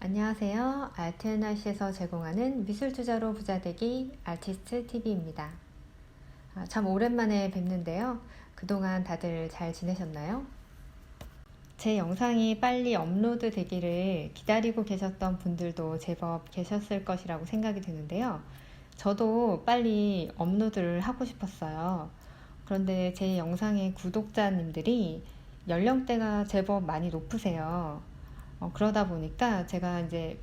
안녕하세요. 알트NRC에서 제공하는 미술투자로 부자되기 아티스트 TV입니다. 참 오랜만에 뵙는데요. 그동안 다들 잘 지내셨나요? 제 영상이 빨리 업로드 되기를 기다리고 계셨던 분들도 제법 계셨을 것이라고 생각이 드는데요. 저도 빨리 업로드를 하고 싶었어요. 그런데 제 영상의 구독자님들이 연령대가 제법 많이 높으세요. 그러다 보니까 제가 이제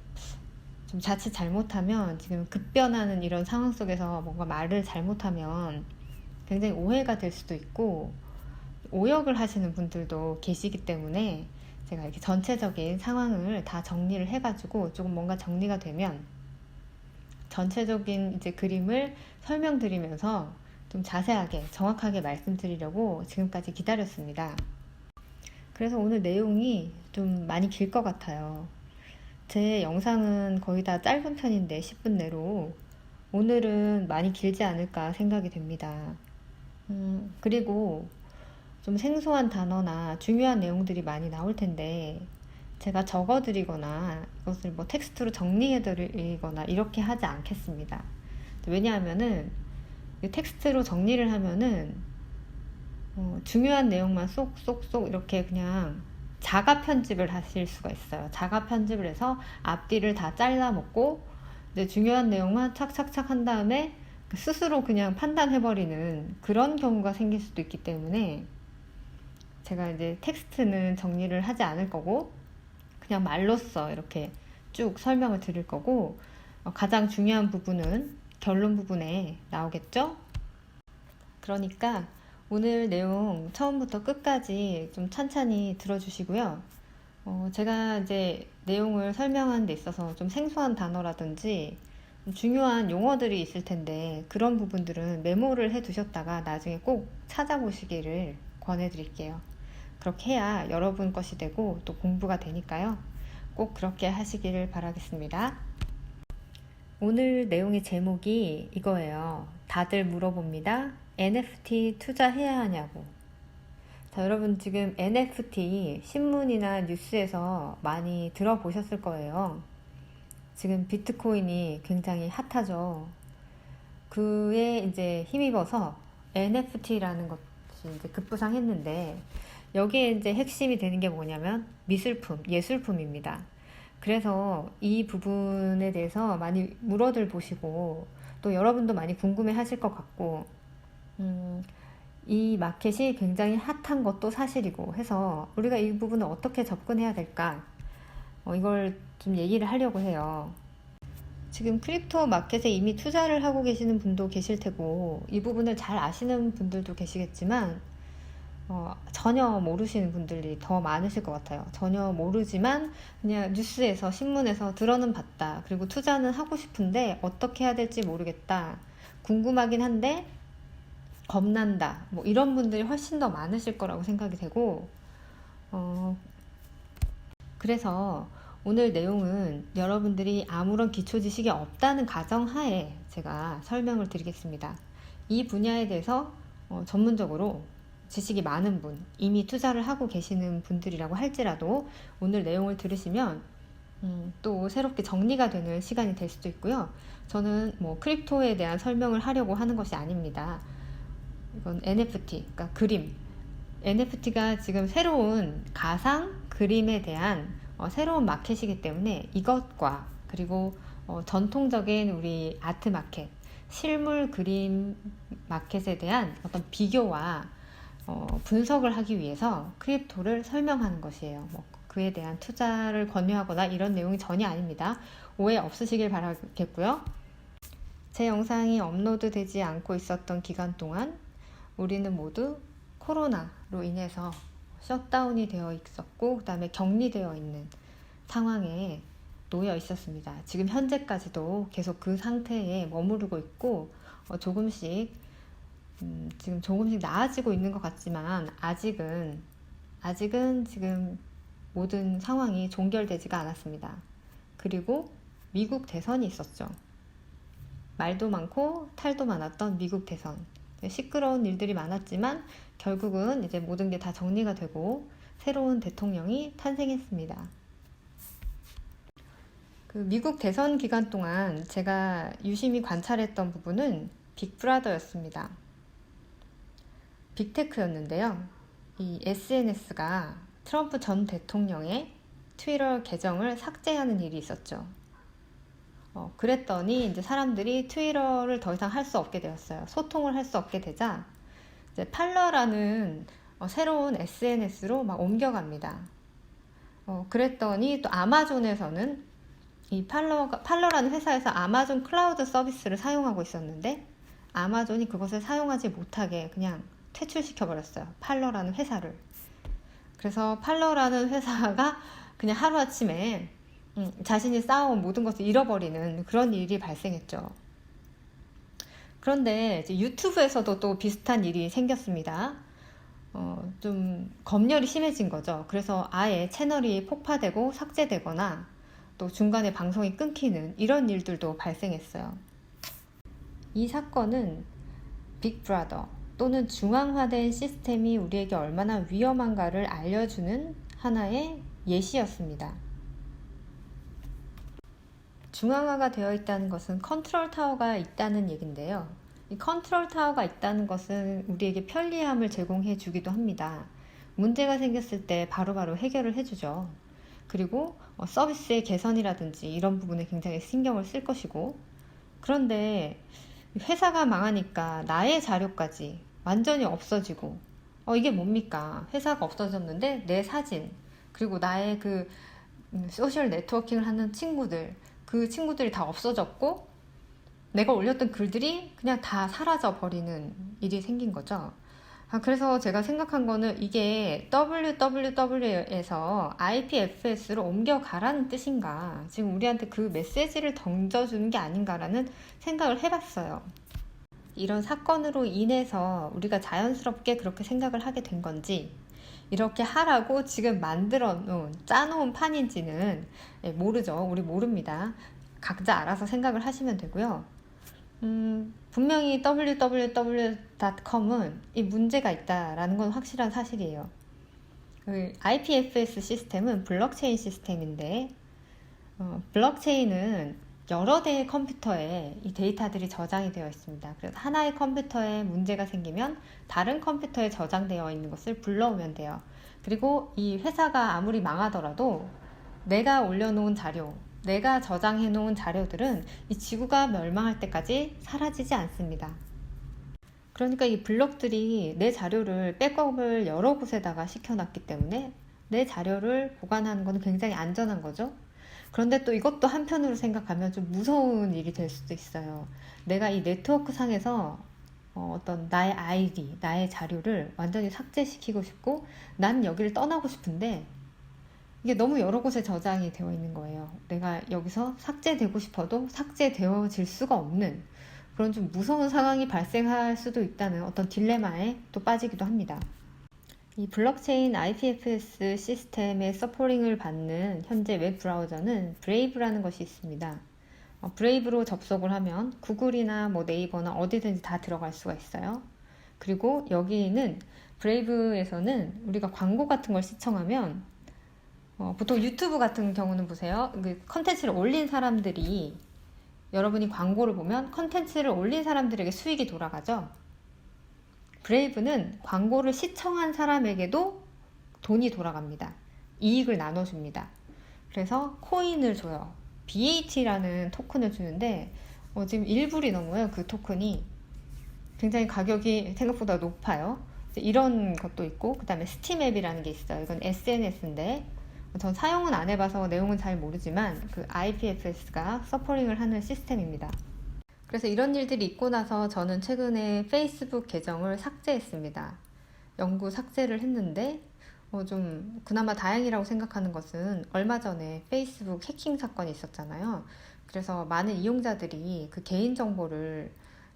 좀 자칫 잘못하면 지금 급변하는 이런 상황 속에서 뭔가 말을 잘못하면 굉장히 오해가 될 수도 있고 오역을 하시는 분들도 계시기 때문에 제가 이렇게 전체적인 상황을 다 정리를 해가지고 조금 뭔가 정리가 되면 전체적인 이제 그림을 설명드리면서 좀 자세하게 정확하게 말씀드리려고 지금까지 기다렸습니다. 그래서 오늘 내용이 좀 많이 길 것 같아요. 제 영상은 거의 다 짧은 편인데 10분 내로 오늘은 많이 길지 않을까 생각이 됩니다. 그리고 좀 생소한 단어나 중요한 내용들이 많이 나올 텐데 제가 적어드리거나 이것을 뭐 텍스트로 정리해드리거나 이렇게 하지 않겠습니다. 왜냐하면은 텍스트로 정리를 하면은 중요한 내용만 쏙쏙쏙 이렇게 그냥 자가 편집을 하실 수가 있어요. 자가 편집을 해서 앞뒤를 다 잘라 먹고 이제 중요한 내용만 착착착 한 다음에 스스로 그냥 판단해버리는 그런 경우가 생길 수도 있기 때문에 제가 이제 텍스트는 정리를 하지 않을 거고 그냥 말로써 이렇게 쭉 설명을 드릴 거고 가장 중요한 부분은 결론 부분에 나오겠죠? 그러니까 오늘 내용 처음부터 끝까지 좀 찬찬히 들어주시고요. 제가 이제 내용을 설명하는 데 있어서 좀 생소한 단어라든지 중요한 용어들이 있을 텐데 그런 부분들은 메모를 해 두셨다가 나중에 꼭 찾아보시기를 권해드릴게요. 그렇게 해야 여러분 것이 되고 또 공부가 되니까요. 꼭 그렇게 하시기를 바라겠습니다. 오늘 내용의 제목이 이거예요. 다들 물어봅니다. NFT 투자해야 하냐고. 자, 여러분 지금 NFT 신문이나 뉴스에서 많이 들어보셨을 거예요. 지금 비트코인이 굉장히 핫하죠. 그에 이제 힘입어서 NFT라는 것이 이제 급부상했는데 여기에 이제 핵심이 되는 게 뭐냐면 미술품, 예술품입니다. 그래서 이 부분에 대해서 많이 물어들 보시고 또 여러분도 많이 궁금해 하실 것 같고 이 마켓이 굉장히 핫한 것도 사실이고 해서 우리가 이 부분을 어떻게 접근해야 될까 이걸 좀 얘기를 하려고 해요. 지금 크립토 마켓에 이미 투자를 하고 계시는 분도 계실 테고 이 부분을 잘 아시는 분들도 계시겠지만 전혀 모르시는 분들이 더 많으실 것 같아요. 전혀 모르지만 그냥 뉴스에서 신문에서 들어는 봤다. 그리고 투자는 하고 싶은데 어떻게 해야 될지 모르겠다. 궁금하긴 한데 겁난다. 뭐 이런 분들이 훨씬 더 많으실 거라고 생각이 되고 그래서 오늘 내용은 여러분들이 아무런 기초 지식이 없다는 가정하에 제가 설명을 드리겠습니다. 이 분야에 대해서 전문적으로 지식이 많은 분, 이미 투자를 하고 계시는 분들이라고 할지라도 오늘 내용을 들으시면 또 새롭게 정리가 되는 시간이 될 수도 있고요. 저는 뭐 크립토에 대한 설명을 하려고 하는 것이 아닙니다. 이건 NFT, 그러니까 그림. NFT가 지금 새로운 가상 그림에 대한 새로운 마켓이기 때문에 이것과 그리고 전통적인 우리 아트 마켓, 실물 그림 마켓에 대한 어떤 비교와 분석을 하기 위해서 크립토를 설명하는 것이에요. 뭐 그에 대한 투자를 권유하거나 이런 내용이 전혀 아닙니다. 오해 없으시길 바라겠고요. 제 영상이 업로드 되지 않고 있었던 기간 동안 우리는 모두 코로나로 인해서 셧다운이 되어 있었고 그 다음에 격리되어 있는 상황에 놓여 있었습니다. 지금 현재까지도 계속 그 상태에 머무르고 있고 지금 조금씩 나아지고 있는 것 같지만 아직은 지금 모든 상황이 종결되지가 않았습니다. 그리고 미국 대선이 있었죠. 말도 많고 탈도 많았던 미국 대선. 시끄러운 일들이 많았지만 결국은 이제 모든 게 다 정리가 되고 새로운 대통령이 탄생했습니다. 그 미국 대선 기간 동안 제가 유심히 관찰했던 부분은 빅브라더였습니다. 빅테크였는데요. 이 SNS가 트럼프 전 대통령의 트위터 계정을 삭제하는 일이 있었죠. 그랬더니 이제 사람들이 트위터를 더 이상 할 수 없게 되었어요. 소통을 할 수 없게 되자 이제 팔러라는 새로운 SNS로 막 옮겨갑니다. 그랬더니 또 아마존에서는 이 팔러라는 회사에서 아마존 클라우드 서비스를 사용하고 있었는데 아마존이 그것을 사용하지 못하게 그냥 퇴출시켜 버렸어요. 팔러라는 회사를. 그래서 팔러라는 회사가 그냥 하루아침에 자신이 쌓아온 모든 것을 잃어버리는 그런 일이 발생했죠. 그런데 이제 유튜브에서도 또 비슷한 일이 생겼습니다. 좀 검열이 심해진 거죠. 그래서 아예 채널이 폭파되고 삭제되거나 또 중간에 방송이 끊기는 이런 일들도 발생했어요. 이 사건은 빅브라더 또는 중앙화된 시스템이 우리에게 얼마나 위험한가를 알려주는 하나의 예시였습니다. 중앙화가 되어 있다는 것은 컨트롤 타워가 있다는 얘긴데요. 이 컨트롤 타워가 있다는 것은 우리에게 편리함을 제공해 주기도 합니다. 문제가 생겼을 때 바로바로 해결을 해주죠. 그리고 서비스의 개선이라든지 이런 부분에 굉장히 신경을 쓸 것이고, 그런데 회사가 망하니까 나의 자료까지 완전히 없어지고, 이게 뭡니까? 회사가 없어졌는데 내 사진, 그리고 나의 그 소셜 네트워킹을 하는 친구들, 그 친구들이 다 없어졌고 내가 올렸던 글들이 그냥 다 사라져 버리는 일이 생긴 거죠. 그래서 제가 생각한 거는 이게 www에서 IPFS로 옮겨가라는 뜻인가, 지금 우리한테 그 메시지를 던져주는 게 아닌가라는 생각을 해봤어요. 이런 사건으로 인해서 우리가 자연스럽게 그렇게 생각을 하게 된 건지, 이렇게 하라고 지금 만들어 놓은, 짜놓은 판인지는 모르죠. 우리 모릅니다. 각자 알아서 생각을 하시면 되고요. 분명히 www.com은 이 문제가 있다라는 건 확실한 사실이에요. 그 IPFS 시스템은 블록체인 시스템인데, 블록체인은 여러 대의 컴퓨터에 이 데이터들이 저장이 되어 있습니다. 그래서 하나의 컴퓨터에 문제가 생기면 다른 컴퓨터에 저장되어 있는 것을 불러오면 돼요. 그리고 이 회사가 아무리 망하더라도 내가 올려놓은 자료, 내가 저장해 놓은 자료들은 이 지구가 멸망할 때까지 사라지지 않습니다. 그러니까 이 블록들이 내 자료를 백업을 여러 곳에다가 시켜놨기 때문에 내 자료를 보관하는 건 굉장히 안전한 거죠. 그런데 또 이것도 한편으로 생각하면 좀 무서운 일이 될 수도 있어요. 내가 이 네트워크 상에서 어떤 나의 아이디, 나의 자료를 완전히 삭제시키고 싶고 난 여기를 떠나고 싶은데 이게 너무 여러 곳에 저장이 되어 있는 거예요. 내가 여기서 삭제되고 싶어도 삭제되어질 수가 없는 그런 좀 무서운 상황이 발생할 수도 있다는 어떤 딜레마에 또 빠지기도 합니다. 이 블록체인 IPFS 시스템의 서포링을 받는 현재 웹 브라우저는 브레이브라는 것이 있습니다. 브레이브로 접속을 하면 구글이나 네이버나 어디든지 다 들어갈 수가 있어요. 그리고 여기는 브레이브에서는 우리가 광고 같은 걸 시청하면 보통 유튜브 같은 경우는 보세요. 그 컨텐츠를 올린 사람들이, 여러분이 광고를 보면 컨텐츠를 올린 사람들에게 수익이 돌아가죠. 브레이브는 광고를 시청한 사람에게도 돈이 돌아갑니다. 이익을 나눠줍니다. 그래서 코인을 줘요. BAT라는 토큰을 주는데 지금 1불이 넘어요. 그 토큰이 굉장히 가격이 생각보다 높아요. 이런 것도 있고, 그 다음에 스팀 앱이라는 게 있어요. 이건 SNS인데 전 사용은 안 해봐서 내용은 잘 모르지만 그 IPFS가 서포링을 하는 시스템입니다. 그래서 이런 일들이 있고 나서 저는 최근에 페이스북 계정을 삭제했습니다. 영구 삭제를 했는데 좀 그나마 다행이라고 생각하는 것은 얼마 전에 페이스북 해킹 사건이 있었잖아요. 그래서 많은 이용자들이 그 개인정보를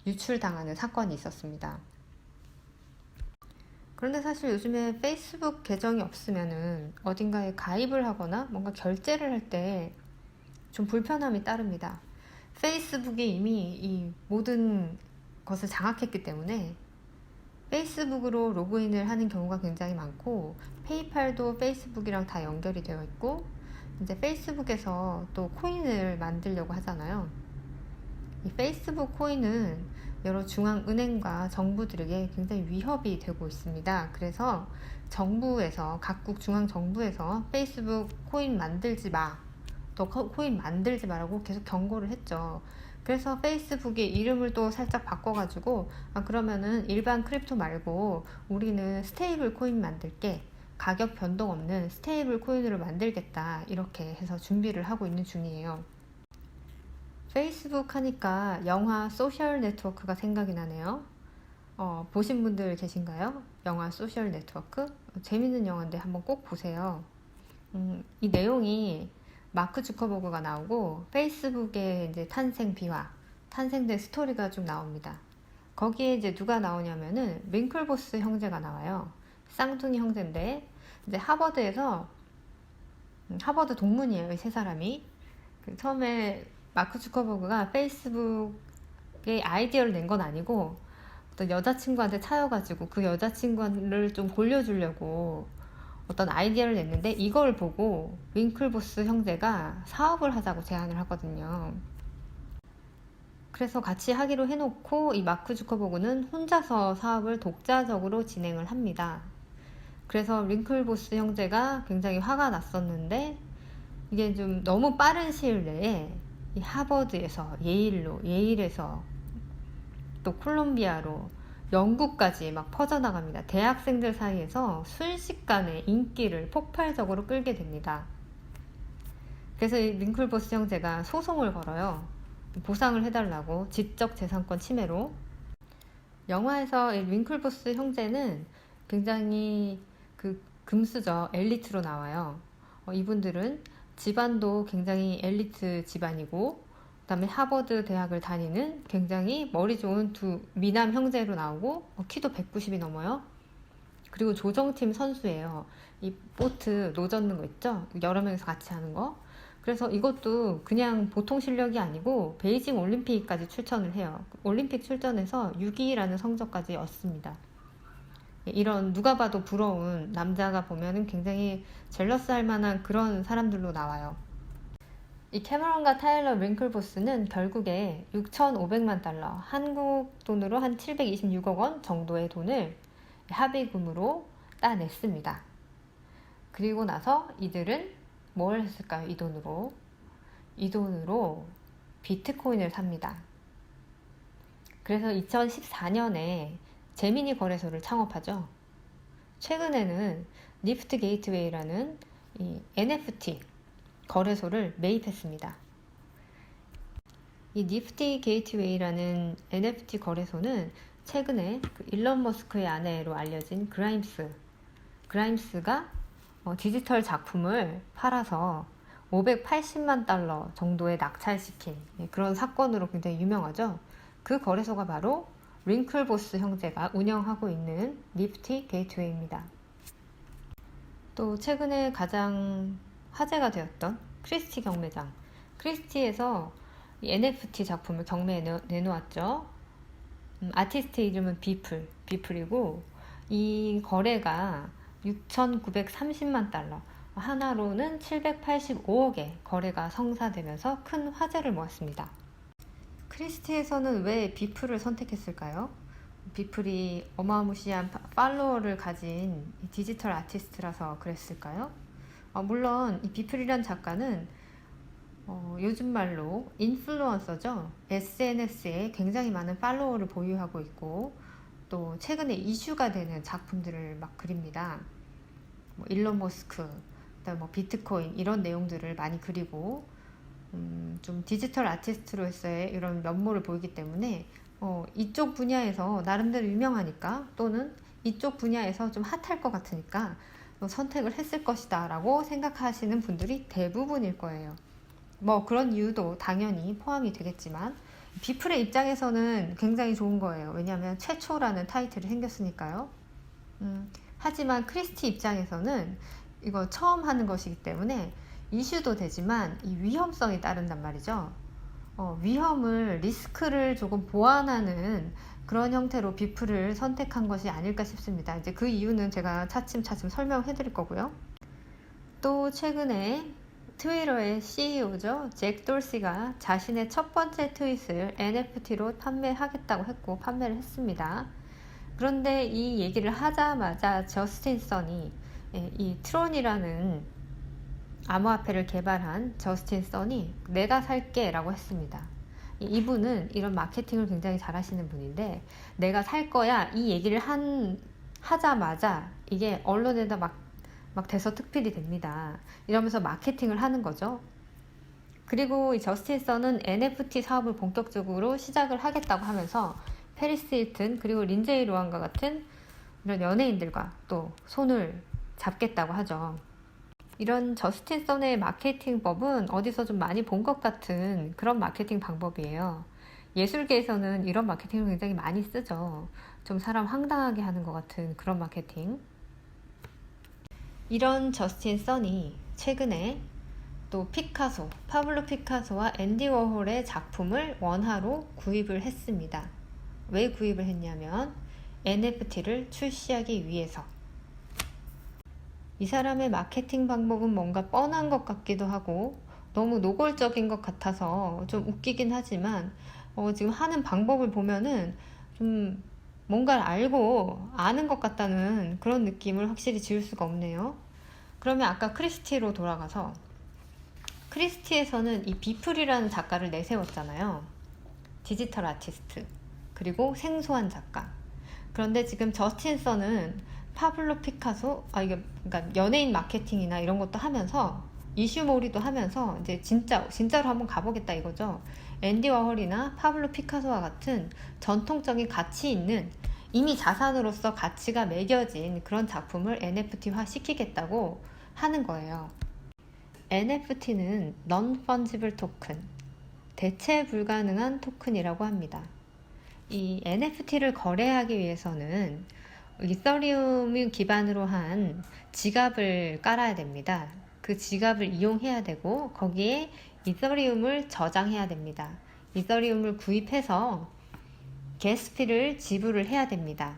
유출당하는 사건이 있었습니다. 그런데 사실 요즘에 페이스북 계정이 없으면은 어딘가에 가입을 하거나 뭔가 결제를 할 때 좀 불편함이 따릅니다. 페이스북이 이미 이 모든 것을 장악했기 때문에 페이스북으로 로그인을 하는 경우가 굉장히 많고, 페이팔도 페이스북이랑 다 연결이 되어 있고, 이제 페이스북에서 또 코인을 만들려고 하잖아요. 이 페이스북 코인은 여러 중앙은행과 정부들에게 굉장히 위협이 되고 있습니다. 그래서 정부에서, 각국 중앙정부에서 페이스북 코인 만들지 마, 또 코인 만들지 마라고 계속 경고를 했죠. 그래서 페이스북의 이름을 또 살짝 바꿔가지고, 그러면은 일반 크립토 말고 우리는 스테이블 코인 만들게, 가격 변동 없는 스테이블 코인으로 만들겠다, 이렇게 해서 준비를 하고 있는 중이에요. 페이스북 하니까 영화 소셜 네트워크가 생각이 나네요. 보신 분들 계신가요? 영화 소셜 네트워크? 재밌는 영화인데 한번 꼭 보세요. 이 내용이 마크 주커버그가 나오고 페이스북의 이제 탄생 비화, 탄생된 스토리가 좀 나옵니다. 거기에 이제 누가 나오냐면은 윙클보스 형제가 나와요. 쌍둥이 형제인데 이제 하버드에서 하버드 동문이에요, 이 세 사람이. 처음에 마크 주커버그가 페이스북에 아이디어를 낸 건 아니고 어떤 여자친구한테 차여가지고 그 여자친구를 좀 골려주려고 어떤 아이디어를 냈는데, 이걸 보고 윙클보스 형제가 사업을 하자고 제안을 하거든요. 그래서 같이 하기로 해놓고 이 마크 주커버그는 혼자서 사업을 독자적으로 진행을 합니다. 그래서 윙클보스 형제가 굉장히 화가 났었는데, 이게 좀 너무 빠른 시일 내에 이 하버드에서 예일에서 또 콜롬비아로 영국까지 막 퍼져나갑니다. 대학생들 사이에서 순식간에 인기를 폭발적으로 끌게 됩니다. 그래서 이 윙클보스 형제가 소송을 걸어요. 보상을 해달라고, 지적재산권 침해로. 영화에서 이 윙클보스 형제는 굉장히 그 금수저 엘리트로 나와요. 이분들은 집안도 굉장히 엘리트 집안이고, 그다음에 하버드 대학을 다니는 굉장히 머리 좋은 두 미남 형제로 나오고, 키도 190이 넘어요. 그리고 조정팀 선수예요. 이 보트 노 젓는 거 있죠? 여러 명이서 같이 하는 거. 그래서 이것도 그냥 보통 실력이 아니고 베이징 올림픽까지 출전을 해요. 올림픽 출전해서 6위라는 성적까지 얻습니다. 이런 누가 봐도 부러운 남자가 보면은 굉장히 젤러스할 만한 그런 사람들로 나와요. 이 캐머런과 타일러 윙클보스는 결국에 6,500만 달러, 한국 돈으로 한 726억 원 정도의 돈을 합의금으로 따냈습니다. 그리고 나서 이들은 뭘 했을까요? 이 돈으로 비트코인을 삽니다. 그래서 2014년에 제미니 거래소를 창업하죠. 최근에는 니프트 게이트웨이라는 이 NFT 거래소를 매입했습니다. 이 니프티 게이트웨이라는 NFT 거래소는 최근에 그 일론 머스크의 아내로 알려진 그라임스가 디지털 작품을 팔아서 580만 달러 정도에 낙찰시킨 그런 사건으로 굉장히 유명하죠. 그 거래소가 바로 윙클보스 형제가 운영하고 있는 니프티 게이트웨이입니다. 또 최근에 가장 화제가 되었던 크리스티 경매장. 크리스티에서 NFT 작품을 경매에 내놓았죠. 아티스트 이름은 비플이고, 이 거래가 6,930만 달러, 하나로는 785억의 거래가 성사되면서 큰 화제를 모았습니다. 크리스티에서는 왜 비플을 선택했을까요? 비플이 어마무시한 팔로워를 가진 디지털 아티스트라서 그랬을까요? 물론 이 비플이란 작가는 요즘 말로 인플루언서죠. SNS에 굉장히 많은 팔로워를 보유하고 있고, 또 최근에 이슈가 되는 작품들을 막 그립니다. 일론 머스크, 그다음에 비트코인 이런 내용들을 많이 그리고, 좀 디지털 아티스트로서의 이런 면모를 보이기 때문에 이쪽 분야에서 나름대로 유명하니까, 또는 이쪽 분야에서 좀 핫할 것 같으니까 선택을 했을 것이다 라고 생각하시는 분들이 대부분일 거예요. 그런 이유도 당연히 포함이 되겠지만, 비플의 입장에서는 굉장히 좋은 거예요. 왜냐하면 최초라는 타이틀이 생겼으니까요. 하지만 크리스티 입장에서는 이거 처음 하는 것이기 때문에 이슈도 되지만 이 위험성이 따른단 말이죠. 위험을, 리스크를 조금 보완하는 그런 형태로 비플을 선택한 것이 아닐까 싶습니다. 이제 그 이유는 제가 차츰차츰 설명해 드릴 거고요. 또 최근에 트위터의 CEO죠. 잭 돌시가 자신의 첫 번째 트윗을 NFT로 판매하겠다고 했고 판매를 했습니다. 그런데 이 얘기를 하자마자 저스틴 선이 이 트론이라는 암호화폐를 개발한 저스틴 선이 내가 살게 라고 했습니다. 이분은 이런 마케팅을 굉장히 잘 하시는 분인데 내가 살 거야 이 얘기를 하자마자 이게 언론에다 막 대서특필이 됩니다. 이러면서 마케팅을 하는 거죠. 그리고 이 저스틴 선은 NFT 사업을 본격적으로 시작을 하겠다고 하면서 페리스 힐튼 그리고 린제이 로한과 같은 이런 연예인들과 또 손을 잡겠다고 하죠. 이런 저스틴 선의 마케팅법은 어디서 좀 많이 본 것 같은 그런 마케팅 방법이에요. 예술계에서는 이런 마케팅을 굉장히 많이 쓰죠. 좀 사람 황당하게 하는 것 같은 그런 마케팅. 이런 저스틴 선이 최근에 또 피카소, 파블로 피카소와 앤디 워홀의 작품을 원화로 구입을 했습니다. 왜 구입을 했냐면 NFT를 출시하기 위해서. 이 사람의 마케팅 방법은 뭔가 뻔한 것 같기도 하고 너무 노골적인 것 같아서 좀 웃기긴 하지만 지금 하는 방법을 보면은 좀 뭔가를 알고 아는 것 같다는 그런 느낌을 확실히 지울 수가 없네요. 그러면 아까 크리스티로 돌아가서 크리스티에서는 이 비플이라는 작가를 내세웠잖아요. 디지털 아티스트 그리고 생소한 작가. 그런데 지금 저스틴 선은 파블로 피카소, 이게 그러니까 연예인 마케팅이나 이런 것도 하면서 이슈몰이도 하면서 이제 진짜로 한번 가보겠다 이거죠. 앤디 워홀이나 파블로 피카소와 같은 전통적인 가치 있는 이미 자산으로서 가치가 매겨진 그런 작품을 NFT화 시키겠다고 하는 거예요. NFT는 Non-Fungible Token, 대체 불가능한 토큰이라고 합니다. 이 NFT를 거래하기 위해서는 이더리움을 기반으로 한 지갑을 깔아야 됩니다. 그 지갑을 이용해야 되고 거기에 이더리움을 저장해야 됩니다. 이더리움을 구입해서 게스피를 지불을 해야 됩니다.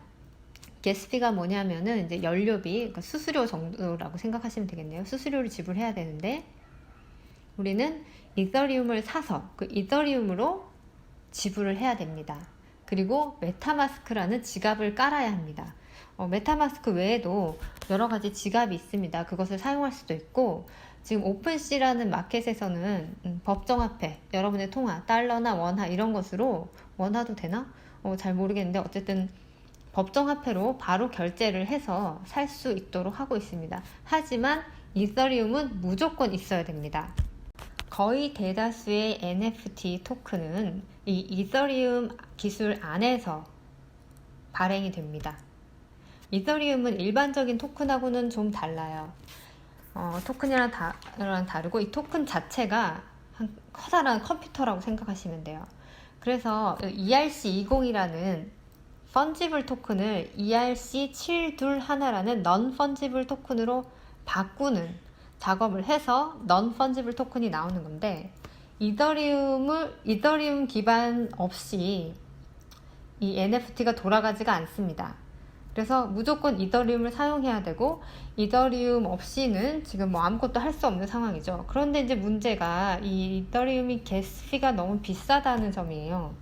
게스피가 뭐냐면은 이제 연료비, 그러니까 수수료 정도라고 생각하시면 되겠네요. 수수료를 지불해야 되는데 우리는 이더리움을 사서 그 이더리움으로 지불을 해야 됩니다. 그리고 메타마스크라는 지갑을 깔아야 합니다. 메타마스크 외에도 여러 가지 지갑이 있습니다. 그것을 사용할 수도 있고 지금 오픈시라는 마켓에서는 법정화폐, 여러분의 통화, 달러나 원화 이런 것으로 원화도 되나? 잘 모르겠는데 어쨌든 법정화폐로 바로 결제를 해서 살 수 있도록 하고 있습니다. 하지만 이더리움은 무조건 있어야 됩니다. 거의 대다수의 NFT 토큰은 이 이더리움 기술 안에서 발행이 됩니다. 이더리움은 일반적인 토큰하고는 좀 달라요. 토큰이랑 다르고 이 토큰 자체가 한 커다란 컴퓨터라고 생각하시면 돼요. 그래서 ERC20이라는 펀지블 토큰을 ERC721라는 넌 펀지블 토큰으로 바꾸는 작업을 해서 넌 펀지블 토큰이 나오는 건데 이더리움 기반 없이 이 NFT가 돌아가지가 않습니다. 그래서 무조건 이더리움을 사용해야 되고 이더리움 없이는 지금 뭐 아무것도 할 수 없는 상황이죠. 그런데 이제 문제가 이 이더리움이 게스피가 너무 비싸다는 점이에요.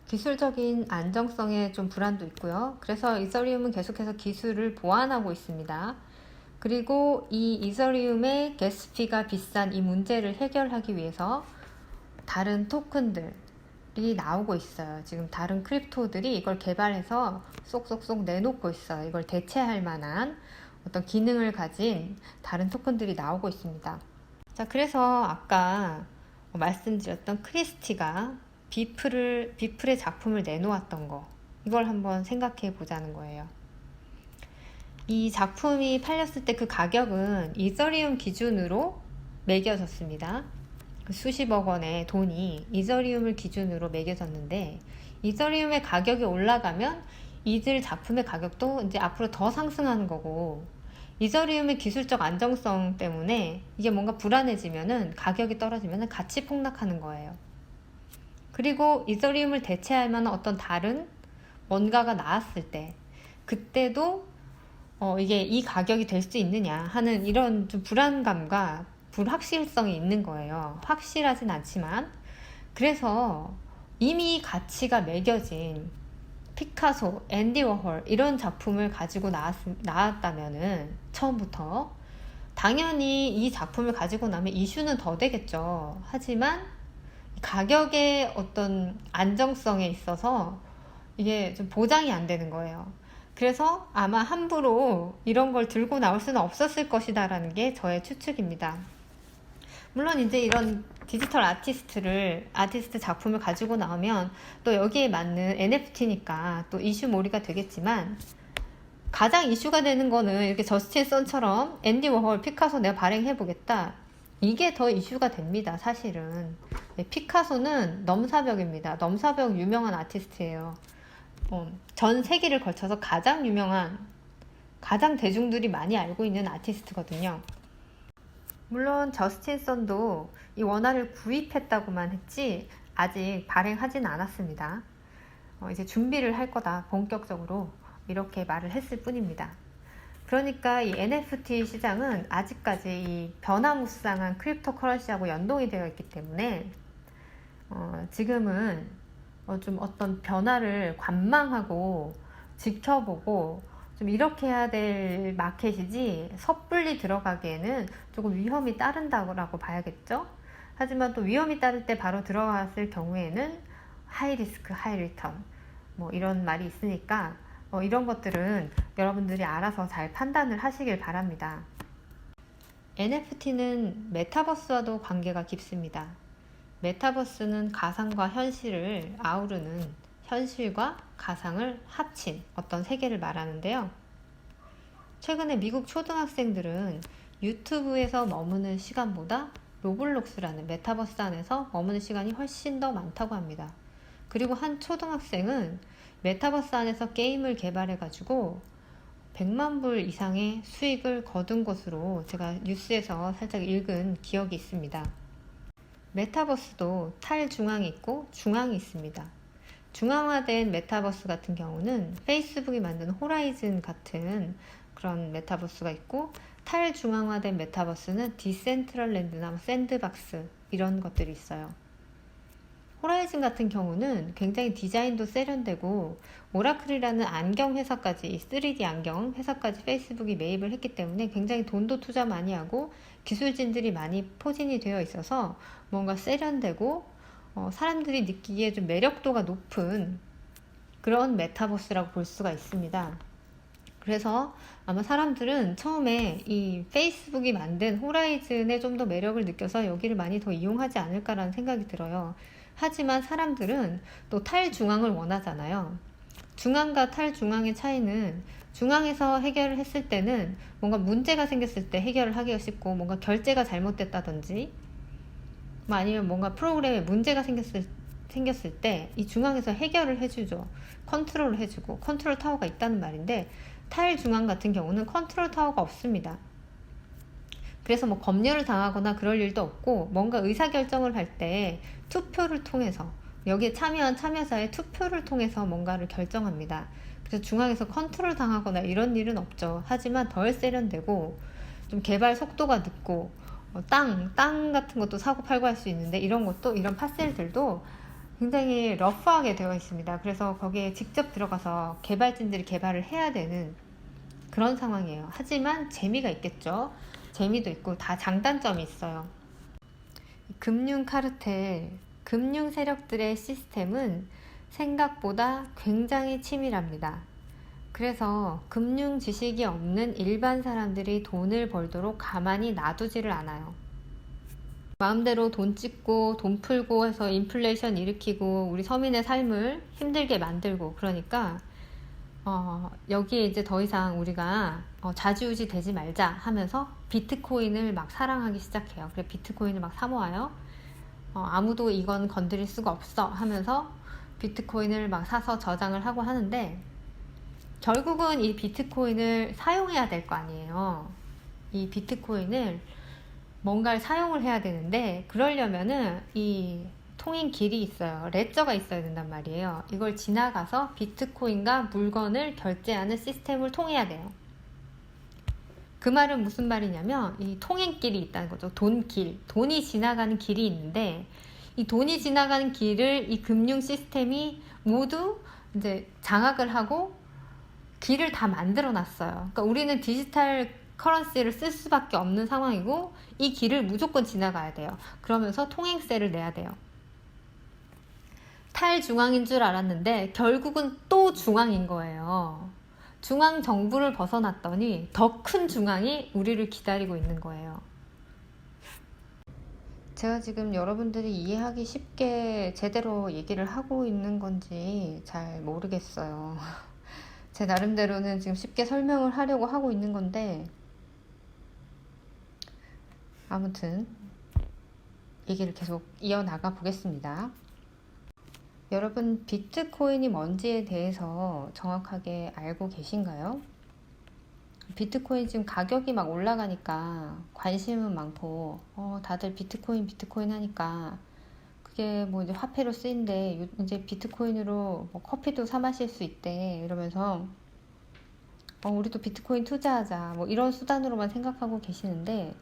기술적인 안정성에 좀 불안도 있고요. 그래서 이더리움은 계속해서 기술을 보완하고 있습니다. 그리고 이 이더리움의 게스피가 비싼 이 문제를 해결하기 위해서 다른 토큰들이 나오고 있어요. 지금 다른 크립토들이 이걸 개발해서 쏙쏙쏙 내놓고 있어요. 이걸 대체할 만한 어떤 기능을 가진 다른 토큰들이 나오고 있습니다. 자, 그래서 아까 말씀드렸던 크리스티가 비플의 작품을 내놓았던 거, 이걸 한번 생각해 보자는 거예요. 이 작품이 팔렸을 때 그 가격은 이더리움 기준으로 매겨졌습니다. 수십억 원의 돈이 이더리움을 기준으로 매겨졌는데 이더리움의 가격이 올라가면 이들 작품의 가격도 이제 앞으로 더 상승하는 거고 이더리움의 기술적 안정성 때문에 이게 뭔가 불안해지면은 가격이 떨어지면은 같이 폭락하는 거예요. 그리고 이더리움을 대체할 만한 어떤 다른 뭔가가 나왔을 때 그때도 이게 이 가격이 될 수 있느냐 하는 이런 좀 불안감과 불확실성이 있는 거예요. 확실하진 않지만. 그래서 이미 가치가 매겨진 피카소, 앤디 워홀 이런 작품을 가지고 나왔다면은 처음부터 당연히 이 작품을 가지고 나면 이슈는 더 되겠죠. 하지만 가격의 어떤 안정성에 있어서 이게 좀 보장이 안 되는 거예요. 그래서 아마 함부로 이런 걸 들고 나올 수는 없었을 것이다 라는 게 저의 추측입니다. 물론 이제 이런 디지털 아티스트 작품을 가지고 나오면 또 여기에 맞는 NFT니까 또 이슈몰이가 되겠지만, 가장 이슈가 되는 거는 이렇게 저스틴 선처럼 앤디 워홀, 피카소 내가 발행해보겠다. 이게 더 이슈가 됩니다, 사실은. 피카소는 넘사벽입니다. 넘사벽 유명한 아티스트예요. 전 세계를 걸쳐서 가장 유명한, 가장 대중들이 많이 알고 있는 아티스트거든요. 물론 저스틴 선도 이 원화를 구입했다고만 했지 아직 발행하진 않았습니다. 이제 준비를 할 거다, 본격적으로 이렇게 말을 했을 뿐입니다. 그러니까 이 NFT 시장은 아직까지 이 변화무쌍한 크립토 커런시하고 연동이 되어 있기 때문에 지금은 좀 어떤 변화를 관망하고 지켜보고 좀 이렇게 해야 될 마켓이지 섣불리 들어가기에는 조금 위험이 따른다고 봐야겠죠. 하지만 또 위험이 따를 때 바로 들어갔을 경우에는 하이 리스크 하이 리턴 뭐 이런 말이 있으니까 이런 것들은 여러분들이 알아서 잘 판단을 하시길 바랍니다. NFT는 메타버스와도 관계가 깊습니다. 메타버스는 가상과 현실을 아우르는, 현실과 가상을 합친 어떤 세계를 말하는데요. 최근에 미국 초등학생들은 유튜브에서 머무는 시간보다 로블록스라는 메타버스 안에서 머무는 시간이 훨씬 더 많다고 합니다. 그리고 한 초등학생은 메타버스 안에서 게임을 개발해가지고 100만 불 이상의 수익을 거둔 것으로 제가 뉴스에서 살짝 읽은 기억이 있습니다. 메타버스도 탈중앙이 있고 중앙이 있습니다. 중앙화된 메타버스 같은 경우는 페이스북이 만든 호라이즌 같은 그런 메타버스가 있고, 탈중앙화된 메타버스는 디센트럴랜드나 샌드박스 이런 것들이 있어요. 호라이즌 같은 경우는 굉장히 디자인도 세련되고 오라클이라는 안경 회사까지, 이 3D 안경 회사까지 페이스북이 매입을 했기 때문에 굉장히 돈도 투자 많이 하고 기술진들이 많이 포진이 되어 있어서 뭔가 세련되고 사람들이 느끼기에 좀 매력도가 높은 그런 메타버스라고 볼 수가 있습니다. 그래서 아마 사람들은 처음에 이 페이스북이 만든 호라이즌에 좀 더 매력을 느껴서 여기를 많이 더 이용하지 않을까라는 생각이 들어요. 하지만 사람들은 또 탈중앙을 원하잖아요. 중앙과 탈중앙의 차이는, 중앙에서 해결을 했을 때는 뭔가 문제가 생겼을 때 해결을 하기가 쉽고, 뭔가 결제가 잘못됐다든지 아니면 뭔가 프로그램에 문제가 생겼을 때 이 중앙에서 해결을 해주죠. 컨트롤을 해주고, 컨트롤 타워가 있다는 말인데, 탈중앙 같은 경우는 컨트롤 타워가 없습니다. 그래서 뭐 검열을 당하거나 그럴 일도 없고, 뭔가 의사결정을 할 때 투표를 통해서, 여기에 참여한 참여자의 투표를 통해서 뭔가를 결정합니다. 그래서 중앙에서 컨트롤 당하거나 이런 일은 없죠. 하지만 덜 세련되고 좀 개발 속도가 늦고 땅 같은 것도 사고 팔고 할 수 있는데, 이런 것도, 이런 파셀들도 굉장히 러프하게 되어 있습니다. 그래서 거기에 직접 들어가서 개발진들이 개발을 해야 되는 그런 상황이에요. 하지만 재미가 있겠죠. 재미도 있고 다 장단점이 있어요. 금융 카르텔, 금융 세력들의 시스템은 생각보다 굉장히 치밀합니다. 그래서 금융 지식이 없는 일반 사람들이 돈을 벌도록 가만히 놔두지를 않아요. 마음대로 돈 찍고 돈 풀고 해서 인플레이션 일으키고 우리 서민의 삶을 힘들게 만들고, 그러니까 여기에 이제 더 이상 우리가 좌지우지 되지 말자 하면서 비트코인을 막 사랑하기 시작해요. 그래 비트코인을 막 사모아요. 아무도 이건 건드릴 수가 없어 하면서 비트코인을 막 사서 저장을 하고 하는데, 결국은 이 비트코인을 사용해야 될 거 아니에요. 이 비트코인을 뭔가를 사용을 해야 되는데, 그러려면은 이 통행 길이 있어요. 레저가 있어야 된단 말이에요. 이걸 지나가서 비트코인과 물건을 결제하는 시스템을 통해야 돼요. 그 말은 무슨 말이냐면 이 통행길이 있다는 거죠. 돈길, 돈이 지나가는 길이 있는데 이 돈이 지나가는 길을 이 금융 시스템이 모두 이제 장악을 하고 길을 다 만들어 놨어요. 그러니까 우리는 디지털 커런시를 쓸 수밖에 없는 상황이고 이 길을 무조건 지나가야 돼요. 그러면서 통행세를 내야 돼요. 탈중앙인 줄 알았는데 결국은 또 중앙인 거예요. 중앙 정부를 벗어났더니 더 큰 중앙이 우리를 기다리고 있는 거예요. 제가 지금 여러분들이 이해하기 쉽게 제대로 얘기를 하고 있는 건지 잘 모르겠어요. 제 나름대로는 지금 쉽게 설명을 하려고 하고 있는 건데, 아무튼 얘기를 계속 이어나가 보겠습니다. 여러분, 비트코인이 뭔지에 대해서 정확하게 알고 계신가요? 비트코인 지금 가격이 막 올라가니까 관심은 많고, 다들 비트코인 하니까 그게 뭐 이제 화폐로 쓰인대, 이제 비트코인으로 뭐 커피도 사 마실 수 있대 이러면서 우리도 비트코인 투자하자 뭐 이런 수단으로만 생각하고 계시는데,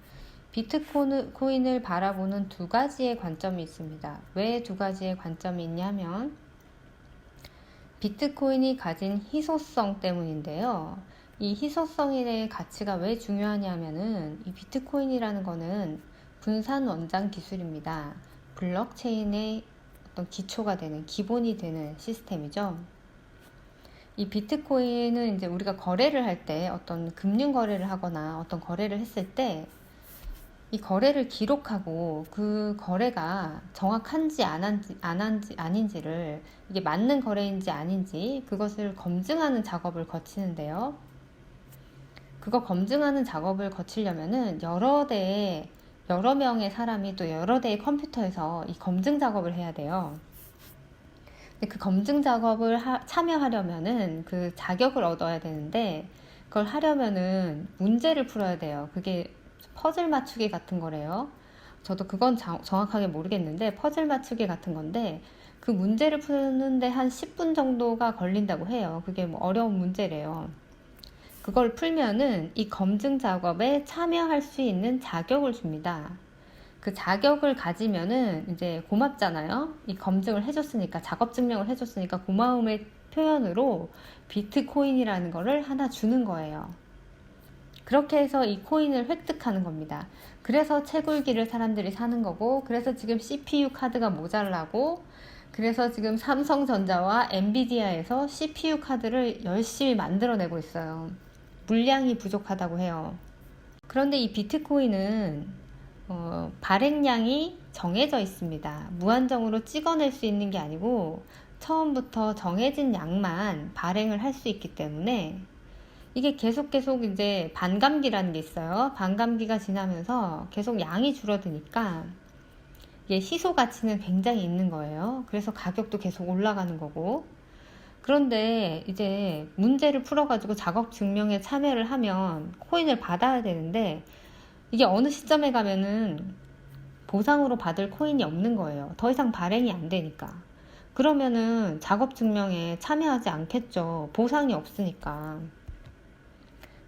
비트코인을 바라보는 두 가지의 관점이 있습니다. 왜 두 가지의 관점이 있냐면 비트코인이 가진 희소성 때문인데요. 이 희소성의 가치가 왜 중요하냐면은 이 비트코인이라는 거는 분산 원장 기술입니다. 블록체인의 어떤 기초가 되는, 기본이 되는 시스템이죠. 이 비트코인은 이제 우리가 거래를 할 때, 어떤 금융 거래를 하거나 어떤 거래를 했을 때 이 거래를 기록하고 그 거래가 정확한지 아닌지를, 이게 맞는 거래인지 아닌지 그것을 검증하는 작업을 거치는데요. 그거 검증하는 작업을 거치려면은 여러 명의 사람이 또 여러 대의 컴퓨터에서 이 검증 작업을 해야 돼요. 근데 그 검증 작업을 참여하려면은 그 자격을 얻어야 되는데, 그걸 하려면은 문제를 풀어야 돼요. 그게 퍼즐 맞추기 같은 거래요. 저도 그건 정확하게 모르겠는데 퍼즐 맞추기 같은 건데, 그 문제를 푸는데 한 10분 정도가 걸린다고 해요. 그게 뭐 어려운 문제래요. 그걸 풀면은 이 검증 작업에 참여할 수 있는 자격을 줍니다. 그 자격을 가지면은 이제 고맙잖아요. 이 검증을 해줬으니까, 작업 증명을 해줬으니까 고마움의 표현으로 비트코인이라는 거를 하나 주는 거예요. 그렇게 해서 이 코인을 획득하는 겁니다. 그래서 채굴기를 사람들이 사는 거고, 그래서 지금 CPU 카드가 모자라고, 그래서 지금 삼성전자와 엔비디아에서 CPU 카드를 열심히 만들어내고 있어요. 물량이 부족하다고 해요. 그런데 이 비트코인은 발행량이 정해져 있습니다. 무한정으로 찍어낼 수 있는 게 아니고 처음부터 정해진 양만 발행을 할 수 있기 때문에 이게 계속 이제 반감기라는 게 있어요. 반감기가 지나면서 계속 양이 줄어드니까 이게 희소 가치는 굉장히 있는 거예요. 그래서 가격도 계속 올라가는 거고. 그런데 이제 문제를 풀어가지고 작업 증명에 참여를 하면 코인을 받아야 되는데, 이게 어느 시점에 가면은 보상으로 받을 코인이 없는 거예요. 더 이상 발행이 안 되니까. 그러면은 작업 증명에 참여하지 않겠죠. 보상이 없으니까.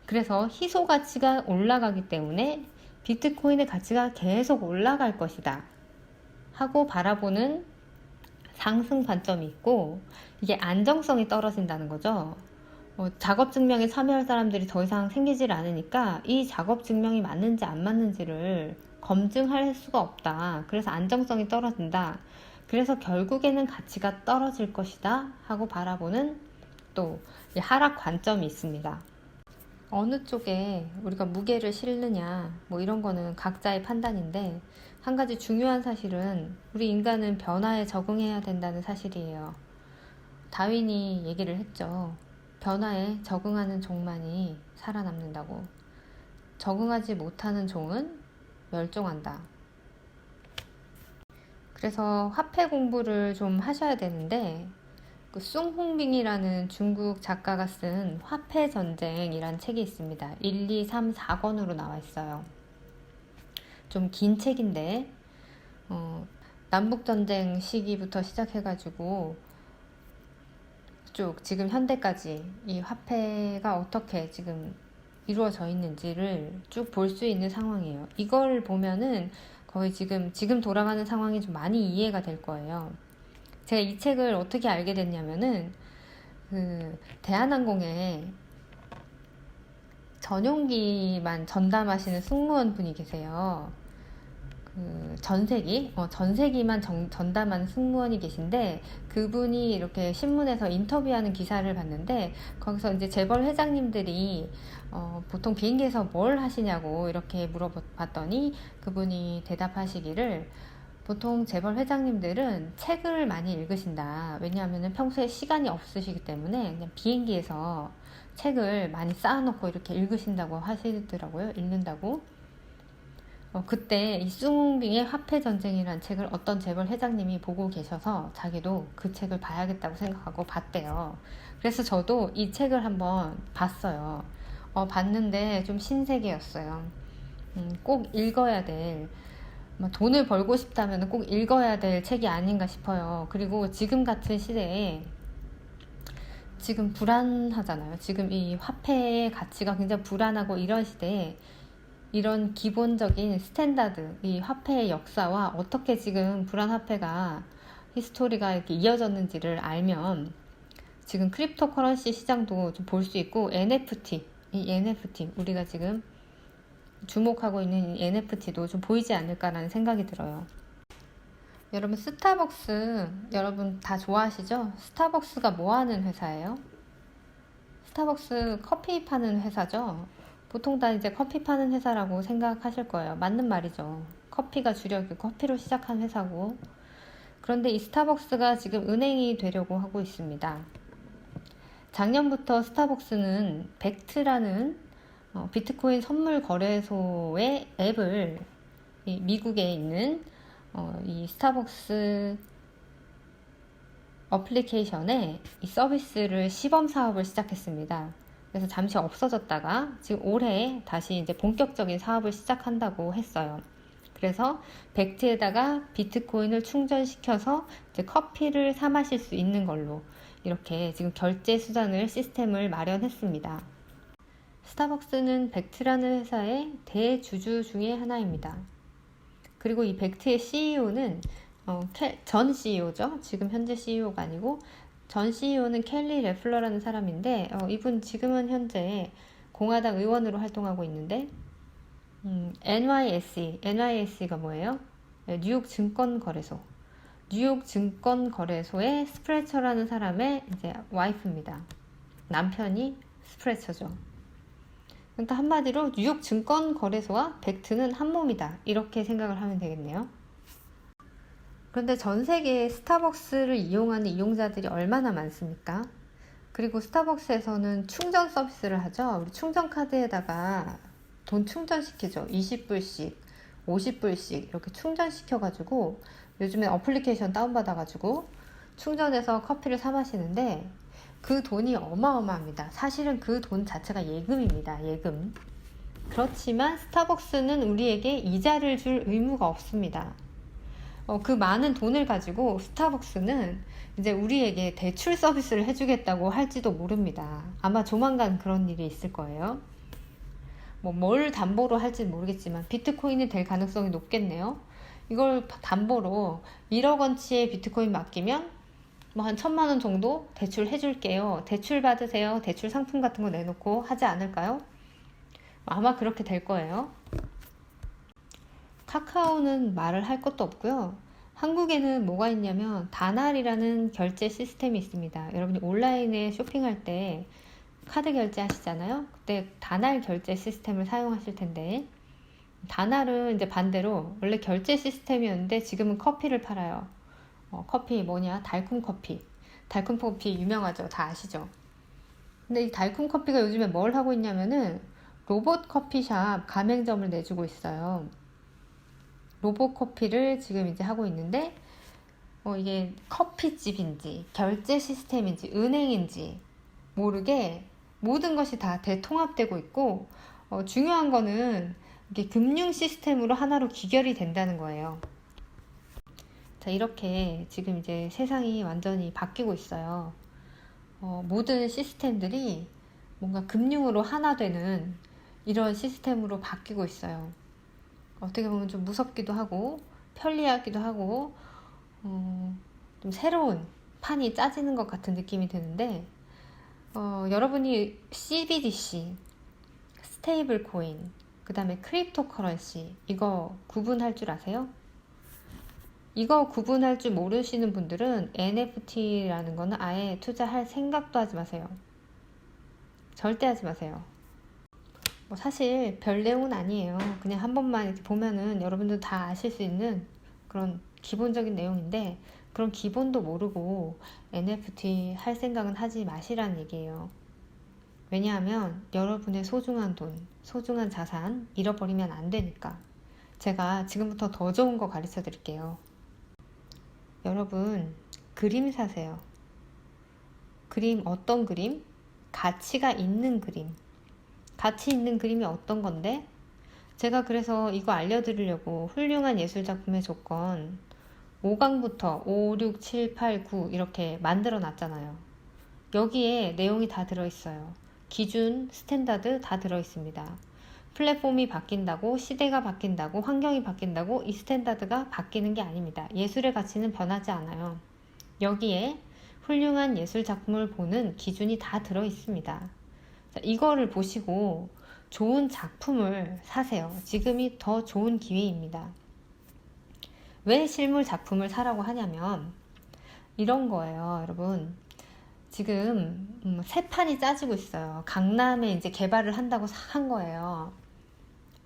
그래서 희소 가치가 올라가기 때문에 비트코인의 가치가 계속 올라갈 것이다 하고 바라보는 상승 관점이 있고, 이게 안정성이 떨어진다는 거죠. 작업 증명에 참여할 사람들이 더 이상 생기질 않으니까 이 작업 증명이 맞는지 안 맞는지를 검증할 수가 없다. 그래서 안정성이 떨어진다. 그래서 결국에는 가치가 떨어질 것이다 하고 바라보는 또 하락 관점이 있습니다. 어느 쪽에 우리가 무게를 실느냐 뭐 이런 거는 각자의 판단인데, 한 가지 중요한 사실은 우리 인간은 변화에 적응해야 된다는 사실이에요. 다윈이 얘기를 했죠. 변화에 적응하는 종만이 살아남는다고. 적응하지 못하는 종은 멸종한다. 그래서 화폐 공부를 좀 하셔야 되는데, 그 숭홍빙이라는 중국 작가가 쓴 화폐 전쟁이라는 책이 있습니다. 1, 2, 3, 4권으로 나와 있어요. 좀 긴 책인데 남북전쟁 시기부터 시작해가지고 쭉 지금 현대까지 이 화폐가 어떻게 지금 이루어져 있는지를 쭉 볼 수 있는 상황이에요. 이걸 보면은 거의 지금 돌아가는 상황이 좀 많이 이해가 될 거예요. 제가 이 책을 어떻게 알게 됐냐면은 대한항공에 전용기만 전담하시는 승무원 분이 계세요. 전세기만 전담하는 승무원이 계신데, 그분이 이렇게 신문에서 인터뷰하는 기사를 봤는데, 거기서 이제 재벌 회장님들이 보통 비행기에서 뭘 하시냐고 이렇게 물어봤더니, 그분이 대답하시기를, 보통 재벌 회장님들은 책을 많이 읽으신다. 왜냐하면 평소에 시간이 없으시기 때문에 그냥 비행기에서 책을 많이 쌓아놓고 이렇게 읽으신다고 하시더라고요. 읽는다고. 그때 이 숭빙의 화폐전쟁이라는 책을 어떤 재벌 회장님이 보고 계셔서 자기도 그 책을 봐야겠다고 생각하고 봤대요. 그래서 저도 이 책을 한번 봤어요. 봤는데 좀 신세계였어요. 꼭 읽어야 될, 돈을 벌고 싶다면 꼭 읽어야 될 책이 아닌가 싶어요. 그리고 지금 같은 시대에 지금 불안하잖아요. 지금 이 화폐의 가치가 굉장히 불안하고 이런 시대에 이런 기본적인 스탠다드, 이 화폐의 역사와 어떻게 지금 불안화폐가 히스토리가 이렇게 이어졌는지를 알면 지금 크립토 커런시 시장도 좀 볼 수 있고, 이 NFT, 우리가 지금 주목하고 있는 이 NFT도 좀 보이지 않을까라는 생각이 들어요. 여러분, 스타벅스 여러분 다 좋아하시죠? 스타벅스가 뭐 하는 회사예요? 스타벅스 커피 파는 회사죠? 보통 다 이제 커피 파는 회사라고 생각하실 거예요. 맞는 말이죠. 커피가 주력이고 커피로 시작한 회사고. 그런데 이 스타벅스가 지금 은행이 되려고 하고 있습니다. 작년부터 스타벅스는 벡트라는 비트코인 선물 거래소의 앱을 미국에 있는 이 스타벅스 어플리케이션에 이 서비스를 시범 사업을 시작했습니다. 그래서 잠시 없어졌다가 지금 올해 다시 이제 본격적인 사업을 시작한다고 했어요. 그래서 벡트에다가 비트코인을 충전시켜서 이제 커피를 사 마실 수 있는 걸로 이렇게 지금 결제 수단을 시스템을 마련했습니다. 스타벅스는 벡트라는 회사의 대주주 중에 하나입니다. 그리고 이 벡트의 CEO는 전 CEO죠. 지금 현재 CEO가 아니고 전 CEO는 켈리 레플러라는 사람인데, 이분 지금은 현재 공화당 의원으로 활동하고 있는데, NYSE가 뭐예요? 네, 뉴욕 증권거래소. 뉴욕 증권거래소의 스프레처라는 사람의 이제 와이프입니다. 남편이 스프레처죠. 그러니까 한마디로 뉴욕 증권거래소와 벡트는 한 몸이다. 이렇게 생각을 하면 되겠네요. 그런데 전 세계에 스타벅스를 이용하는 이용자들이 얼마나 많습니까? 그리고 스타벅스에서는 충전 서비스를 하죠. 우리 충전카드에다가 돈 충전시키죠. 20불씩, 50불씩 이렇게 충전시켜가지고 요즘에 어플리케이션 다운받아가지고 충전해서 커피를 사 마시는데 그 돈이 어마어마합니다. 사실은 그 돈 자체가 예금입니다. 예금. 그렇지만 스타벅스는 우리에게 이자를 줄 의무가 없습니다. 그 많은 돈을 가지고 스타벅스는 이제 우리에게 대출 서비스를 해주겠다고 할지도 모릅니다. 아마 조만간 그런 일이 있을 거예요. 뭘 담보로 할지는 모르겠지만 비트코인이 될 가능성이 높겠네요. 이걸 담보로 1억 원치의 비트코인 맡기면 한 1,000만 원 정도 대출 해줄게요. 대출 받으세요. 대출 상품 같은 거 내놓고 하지 않을까요? 아마 그렇게 될 거예요. 카카오는 말을 할 것도 없고요. 한국에는 뭐가 있냐면 다날이라는 결제 시스템이 있습니다. 여러분이 온라인에 쇼핑할 때 카드 결제 하시잖아요. 그때 다날 결제 시스템을 사용하실 텐데, 다날은 이제 반대로 원래 결제 시스템이었는데 지금은 커피를 팔아요. 커피 뭐냐? 달콤 커피. 달콤 커피 유명하죠. 다 아시죠? 근데 이 달콤 커피가 요즘에 뭘 하고 있냐면은 로봇 커피샵 가맹점을 내주고 있어요. 로봇 커피를 지금 이제 하고 있는데, 이게 커피집인지 결제 시스템인지 은행인지 모르게 모든 것이 다 대통합되고 있고, 중요한 거는 이게 금융 시스템으로 하나로 귀결이 된다는 거예요. 자, 이렇게 지금 이제 세상이 완전히 바뀌고 있어요. 모든 시스템들이 뭔가 금융으로 하나 되는 이런 시스템으로 바뀌고 있어요. 어떻게 보면 좀 무섭기도 하고 편리하기도 하고 좀 새로운 판이 짜지는 것 같은 느낌이 드는데 여러분이 CBDC, 스테이블 코인, 그 다음에 크립토 커런시 이거 구분할 줄 아세요? 이거 구분할 줄 모르시는 분들은 NFT라는 거는 아예 투자할 생각도 하지 마세요. 절대 하지 마세요. 뭐 사실 별 내용은 아니에요. 그냥 한 번만 이렇게 보면은 여러분들 다 아실 수 있는 그런 기본적인 내용인데, 그런 기본도 모르고 NFT 할 생각은 하지 마시라는 얘기예요. 왜냐하면 여러분의 소중한 돈, 소중한 자산 잃어버리면 안 되니까. 제가 지금부터 더 좋은 거 가르쳐 드릴게요. 여러분, 그림 사세요. 그림, 어떤 그림? 가치가 있는 그림. 가치 있는 그림이 어떤 건데? 제가 그래서 이거 알려드리려고 훌륭한 예술작품의 조건 5강부터 5, 6, 7, 8, 9 이렇게 만들어 놨잖아요. 여기에 내용이 다 들어있어요. 기준, 스탠다드 다 들어있습니다. 플랫폼이 바뀐다고, 시대가 바뀐다고, 환경이 바뀐다고 이 스탠다드가 바뀌는 게 아닙니다. 예술의 가치는 변하지 않아요. 여기에 훌륭한 예술작품을 보는 기준이 다 들어있습니다. 자, 이거를 보시고 좋은 작품을 사세요. 지금이 더 좋은 기회입니다. 왜 실물 작품을 사라고 하냐면 이런 거예요, 여러분. 지금 새 판이 짜지고 있어요. 강남에 이제 개발을 한다고 한 거예요.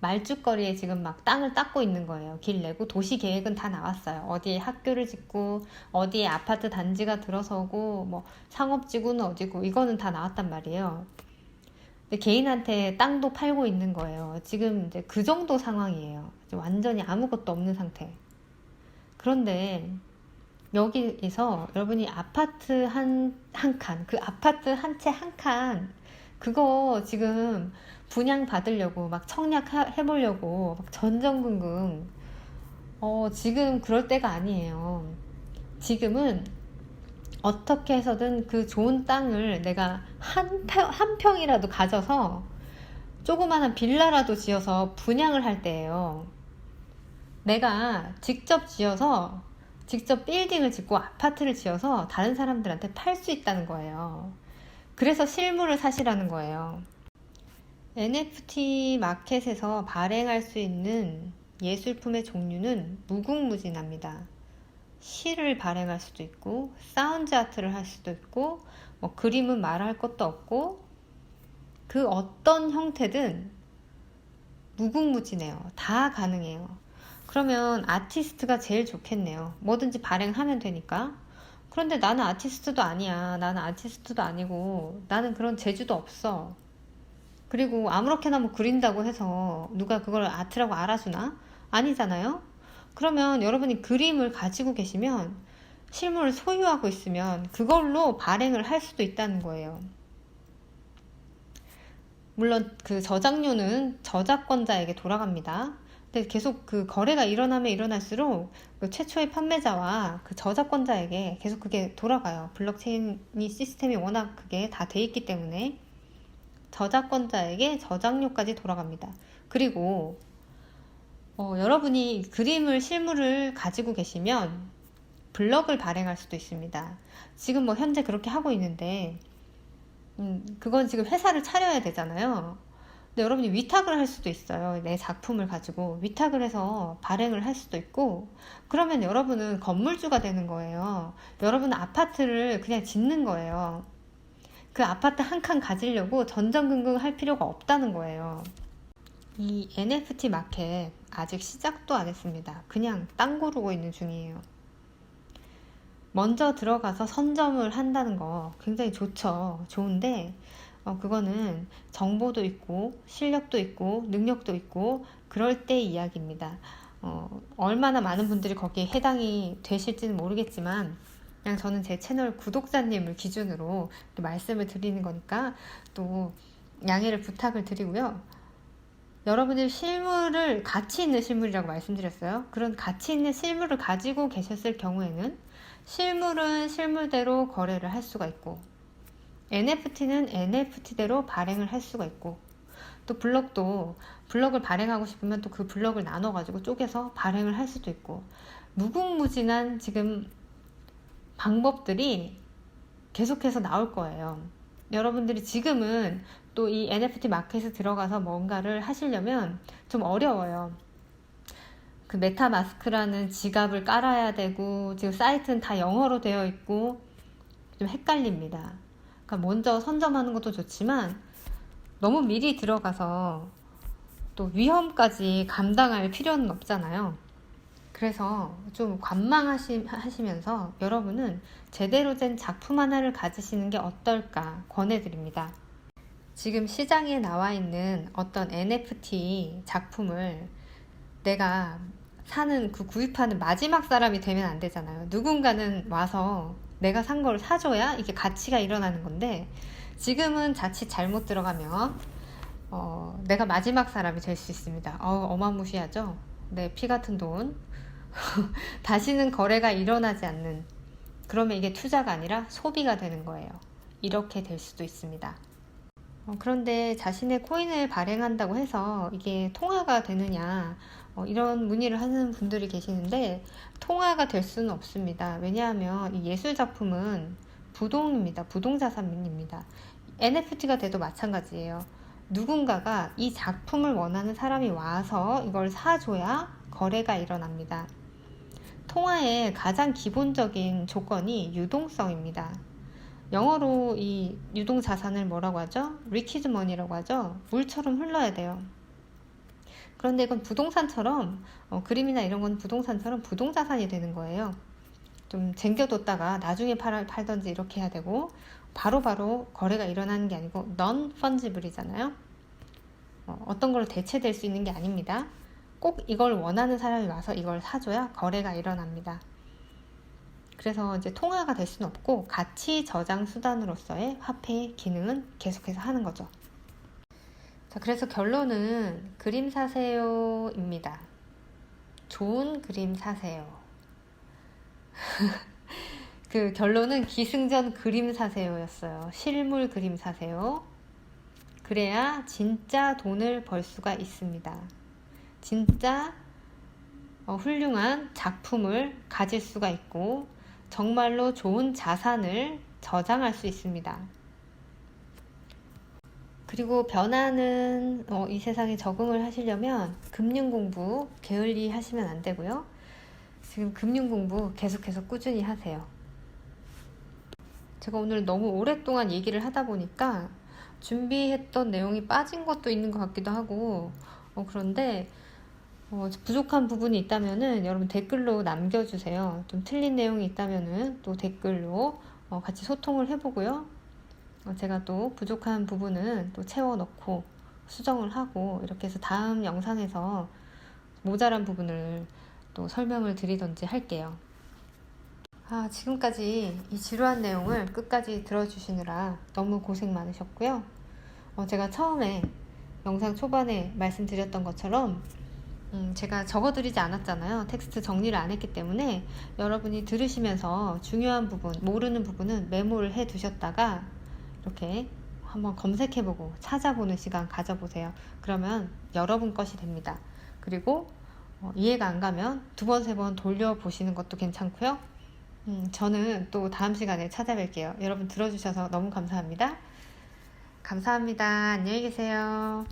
말죽거리에 지금 막 땅을 닦고 있는 거예요. 길 내고 도시 계획은 다 나왔어요. 어디에 학교를 짓고 어디에 아파트 단지가 들어서고 뭐 상업지구는 어디고 이거는 다 나왔단 말이에요. 근데 개인한테 땅도 팔고 있는 거예요. 지금 이제 그 정도 상황이에요. 완전히 아무것도 없는 상태. 그런데 여기에서 여러분이 아파트 한 칸, 그 아파트 한 채 한 칸, 그거 지금 분양 받으려고 막 청약해보려고 막 전전긍긍. 지금 그럴 때가 아니에요. 지금은 어떻게 해서든 그 좋은 땅을 내가 한 평이라도 가져서 조그마한 빌라라도 지어서 분양을 할 때예요. 내가 직접 지어서 직접 빌딩을 짓고 아파트를 지어서 다른 사람들한테 팔 수 있다는 거예요. 그래서 실물을 사시라는 거예요. NFT 마켓에서 발행할 수 있는 예술품의 종류는 무궁무진합니다. 시를 발행할 수도 있고 사운드 아트를 할 수도 있고 뭐 그림은 말할 것도 없고 그 어떤 형태든 무궁무진해요. 다 가능해요. 그러면 아티스트가 제일 좋겠네요. 뭐든지 발행하면 되니까. 그런데 나는 아티스트도 아니야. 나는 아티스트도 아니고 나는 그런 재주도 없어. 그리고 아무렇게나 뭐 그린다고 해서 누가 그걸 아트라고 알아주나? 아니잖아요. 그러면 여러분이 그림을 가지고 계시면, 실물을 소유하고 있으면 그걸로 발행을 할 수도 있다는 거예요. 물론 그 저작료는 저작권자에게 돌아갑니다. 근데 계속 그 거래가 일어나면 일어날수록 그 최초의 판매자와 그 저작권자에게 계속 그게 돌아가요. 블록체인이 시스템이 워낙 그게 다 돼 있기 때문에 저작권자에게 저작료까지 돌아갑니다. 그리고 여러분이 그림을, 실물을 가지고 계시면 블럭을 발행할 수도 있습니다. 지금 뭐 현재 그렇게 하고 있는데 그건 지금 회사를 차려야 되잖아요. 근데 여러분이 위탁을 할 수도 있어요. 내 작품을 가지고 위탁을 해서 발행을 할 수도 있고, 그러면 여러분은 건물주가 되는 거예요. 여러분은 아파트를 그냥 짓는 거예요. 그 아파트 한 칸 가지려고 전전긍긍 할 필요가 없다는 거예요. 이 NFT 마켓 아직 시작도 안 했습니다. 그냥 땅 고르고 있는 중이에요. 먼저 들어가서 선점을 한다는 거 굉장히 좋죠. 좋은데 그거는 정보도 있고 실력도 있고 능력도 있고 그럴 때 이야기입니다. 얼마나 많은 분들이 거기에 해당이 되실지는 모르겠지만 그냥 저는 제 채널 구독자님을 기준으로 말씀을 드리는 거니까 또 양해를 부탁을 드리고요. 여러분들 실물을, 가치 있는 실물이라고 말씀드렸어요. 그런 가치 있는 실물을 가지고 계셨을 경우에는 실물은 실물대로 거래를 할 수가 있고 NFT는 NFT대로 발행을 할 수가 있고 또 블럭도 블럭을 발행하고 싶으면 또 그 블럭을 나눠가지고 쪼개서 발행을 할 수도 있고, 무궁무진한 지금 방법들이 계속해서 나올 거예요. 여러분들이 지금은 또 이 NFT 마켓에 들어가서 뭔가를 하시려면 좀 어려워요. 그 메타마스크라는 지갑을 깔아야 되고, 지금 사이트는 다 영어로 되어 있고 좀 헷갈립니다. 그러니까 먼저 선점하는 것도 좋지만 너무 미리 들어가서 또 위험까지 감당할 필요는 없잖아요. 그래서 좀 관망하시면서 여러분은 제대로 된 작품 하나를 가지시는 게 어떨까 권해드립니다. 지금 시장에 나와 있는 어떤 NFT 작품을 내가 사는, 그 구입하는 마지막 사람이 되면 안 되잖아요. 누군가는 와서 내가 산 걸 사줘야 이게 가치가 일어나는 건데, 지금은 자칫 잘못 들어가면 내가 마지막 사람이 될 수 있습니다. 어마무시하죠? 내 피 같은 돈. 다시는 거래가 일어나지 않는, 그러면 이게 투자가 아니라 소비가 되는 거예요. 이렇게 될 수도 있습니다. 그런데 자신의 코인을 발행한다고 해서 이게 통화가 되느냐, 이런 문의를 하는 분들이 계시는데, 통화가 될 수는 없습니다. 왜냐하면 이 예술 작품은 부동입니다. 부동자산입니다. NFT가 돼도 마찬가지예요. 누군가가 이 작품을 원하는 사람이 와서 이걸 사줘야 거래가 일어납니다. 통화의 가장 기본적인 조건이 유동성입니다. 영어로 이 유동자산을 뭐라고 하죠? 리퀴드 머니라고 하죠. 물처럼 흘러야 돼요. 그런데 이건 부동산처럼, 그림이나 이런 건 부동산처럼 부동자산이 되는 거예요. 좀 쟁겨뒀다가 나중에 팔던지 이렇게 해야 되고, 바로바로 거래가 일어나는 게 아니고 non-fungible이잖아요. 어떤 걸로 대체될 수 있는 게 아닙니다. 꼭 이걸 원하는 사람이 와서 이걸 사줘야 거래가 일어납니다. 그래서 이제 통화가 될 수는 없고, 가치 저장 수단으로서의 화폐의 기능은 계속해서 하는 거죠. 자, 그래서 결론은 그림 사세요입니다. 좋은 그림 사세요. 그 결론은 기승전 그림 사세요였어요. 실물 그림 사세요. 그래야 진짜 돈을 벌 수가 있습니다. 진짜 훌륭한 작품을 가질 수가 있고, 정말로 좋은 자산을 저장할 수 있습니다. 그리고 변화는 이 세상에 적응을 하시려면 금융 공부 게을리 하시면 안 되고요. 지금 금융 공부 계속해서 꾸준히 하세요. 제가 오늘 너무 오랫동안 얘기를 하다 보니까 준비했던 내용이 빠진 것도 있는 것 같기도 하고, 그런데 부족한 부분이 있다면은 여러분 댓글로 남겨주세요. 좀 틀린 내용이 있다면은 또 댓글로 같이 소통을 해보고요. 제가 또 부족한 부분은 또 채워 넣고 수정을 하고, 이렇게 해서 다음 영상에서 모자란 부분을 또 설명을 드리던지 할게요. 지금까지 이 지루한 내용을 끝까지 들어주시느라 너무 고생 많으셨고요. 제가 처음에 영상 초반에 말씀드렸던 것처럼 제가 적어드리지 않았잖아요. 텍스트 정리를 안 했기 때문에 여러분이 들으시면서 중요한 부분, 모르는 부분은 메모를 해 두셨다가 이렇게 한번 검색해보고 찾아보는 시간 가져보세요. 그러면 여러분 것이 됩니다. 그리고 이해가 안 가면 2번, 3번 돌려보시는 것도 괜찮고요. 저는 또 다음 시간에 찾아뵐게요. 여러분 들어주셔서 너무 감사합니다. 감사합니다. 안녕히 계세요.